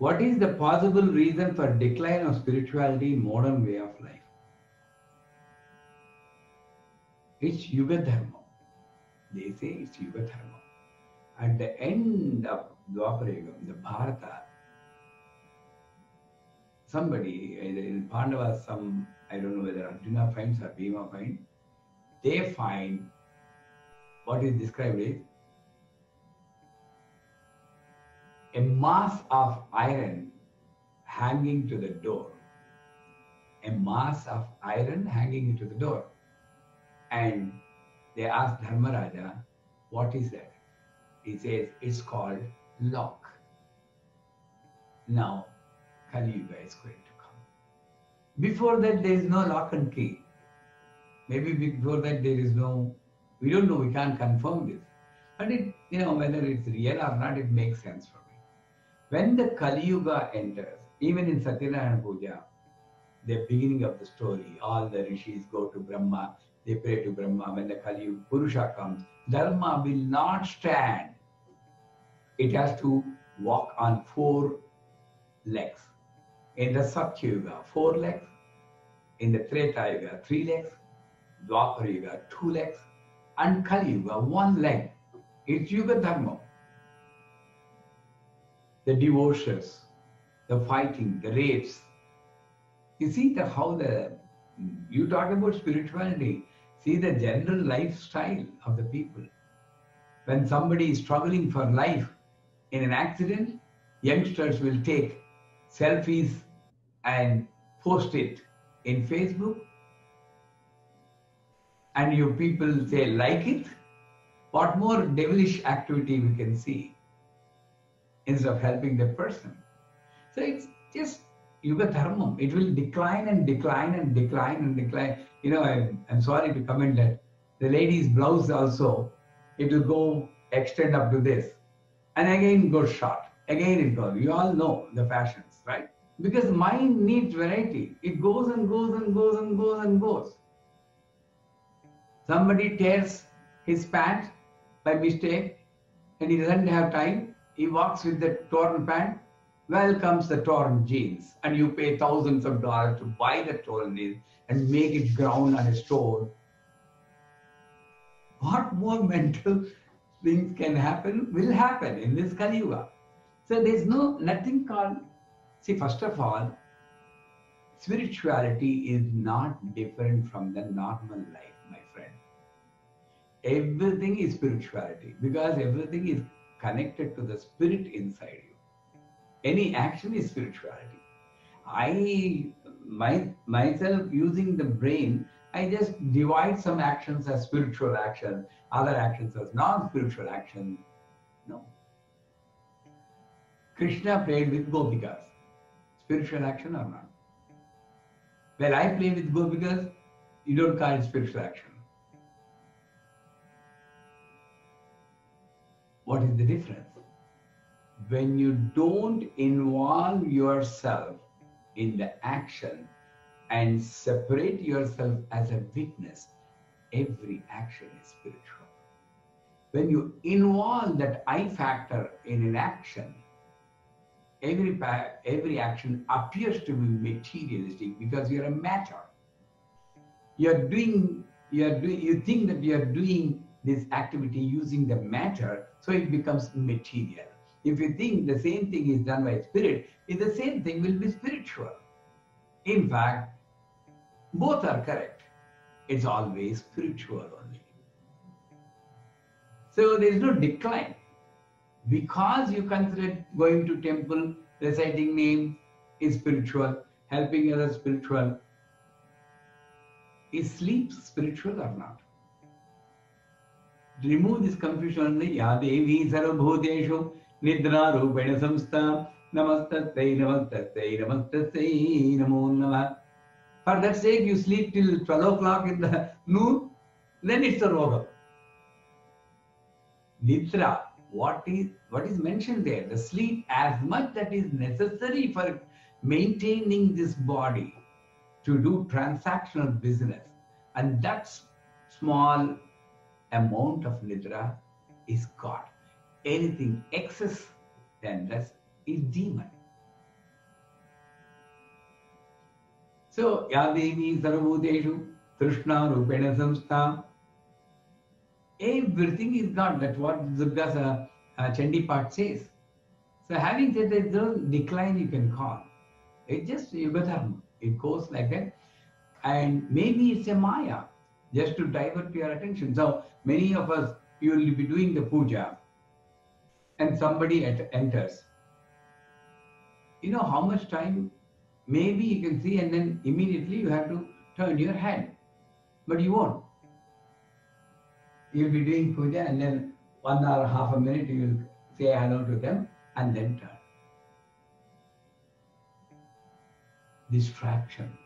What is the possible reason for decline of spirituality in modern way of life? It's Yuga Dharma. They say it's Yuga Dharma. At the end of Dwapara, the Bharata, somebody, either in Pandavas, I don't know whether Arjuna finds or Bhima finds, they find what is described as a mass of iron hanging to the door. A mass of iron hanging to the door. And they asked Dharmaraja, what is that? He says, it's called lock. Now, Kali Yuga is going to come. Before that, there is no lock and key. Maybe before that, there is no, we don't know, we can't confirm this. But whether it's real or not, it makes sense for me. When the Kali Yuga enters, even in Satyanarayana Puja, the beginning of the story, all the rishis go to Brahma, they pray to Brahma. When the Kali Yuga Purusha comes, Dharma will not stand. It has to walk on 4 legs. In the Satya Yuga, 4 legs. In the Treta Yuga, 3 legs. Dwapara Yuga, 2 legs. And Kali Yuga, 1 leg. It's Yuga Dharma. The divorces, the fighting, the rapes. You see you talk about spirituality, see the general lifestyle of the people. When somebody is struggling for life in an accident, youngsters will take selfies and post it in Facebook. And you people say, like it? What more devilish activity we can see instead of helping the person? So it's just Yuga Dharma. It will decline and decline and decline and decline. I'm sorry to comment that the lady's blouse also, it will go extend up to this. And again goes short. Again it goes. You all know the fashions, right? Because mind needs variety. It goes and goes and goes and goes and goes. Somebody tears his pant by mistake and he doesn't have time. He walks with the torn pant. Well comes the torn jeans, and you pay thousands of dollars to buy the torn jeans and make it ground on a store. What more mental things can happen will happen in this Kali Yuga. So there's nothing called, see, first of all, spirituality is not different from the normal life, my friend. Everything is spirituality because everything is connected to the spirit inside you. Any action is spirituality. Myself using the brain, I just divide some actions as spiritual action, other actions as non-spiritual action. No. Krishna played with gopikas. Spiritual action or not? Well, I play with gopikas, you don't call it spiritual action. What is the difference? When you don't involve yourself in the action and separate yourself as a witness, every action is spiritual. When you involve that I factor in an action, every action appears to be materialistic because you're a matter. You think that you're doing this activity using the matter, so it becomes material. If you think the same thing is done by spirit, the same thing will be spiritual. In fact, both are correct. It's always spiritual only. So there is no decline. Because you consider going to temple, reciting names is spiritual, helping others spiritual. Is sleep spiritual or not? Remove this confusion only. Ya Devi Sarvabhuteshu Nidra Rupena Samstha Namaste Namaste Namaste Namo Namah. For that sake, you sleep till 12 o'clock in the noon, then it's a roga. Nidra, what is mentioned there? The sleep as much that is necessary for maintaining this body to do transactional business. And that small amount of nidra is God. Anything excess than less is demon. So, Ya Devi Sarvabhuteshu Trishna Rupena Samstha. Everything is God. That's what Durga's Chandi part says. So, having said that, there's no decline you can call. It's just Yuga Dharma. It goes like that. And maybe it's a Maya, just to divert your attention. So, many of us, you will be doing the puja, and somebody enters. You know how much time? Maybe you can see, and then immediately you have to turn your head. But you won't. You'll be doing puja, and then 1 hour, half a minute, you will say hello to them, and then turn. Distraction.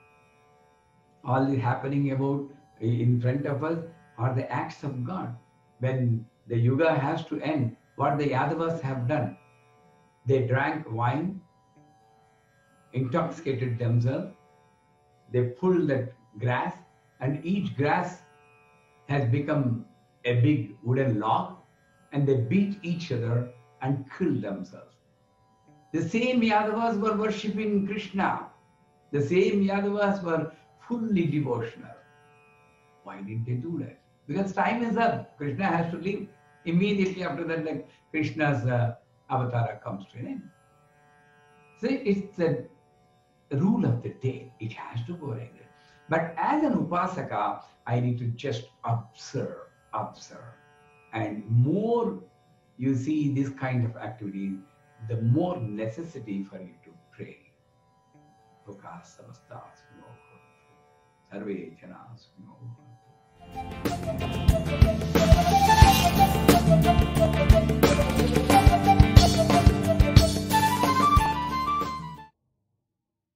All is happening about in front of us are the acts of God. When the yuga has to end, what the Yadavas have done, they drank wine, intoxicated themselves, they pulled that grass, and each grass has become a big wooden log, and they beat each other and killed themselves. The same Yadavas were worshipping Krishna. The same Yadavas were fully devotional. Why did they do that? Because time is up. Krishna has to leave. Immediately after that, like Krishna's avatar comes to an end. So it's the rule of the day. It has to go like that. But as an upasaka, I need to just observe. And more you see this kind of activity, the more necessity for you to pray. Loka samasta sukhino bhavantu. Sarve jana sukhino bhavantu.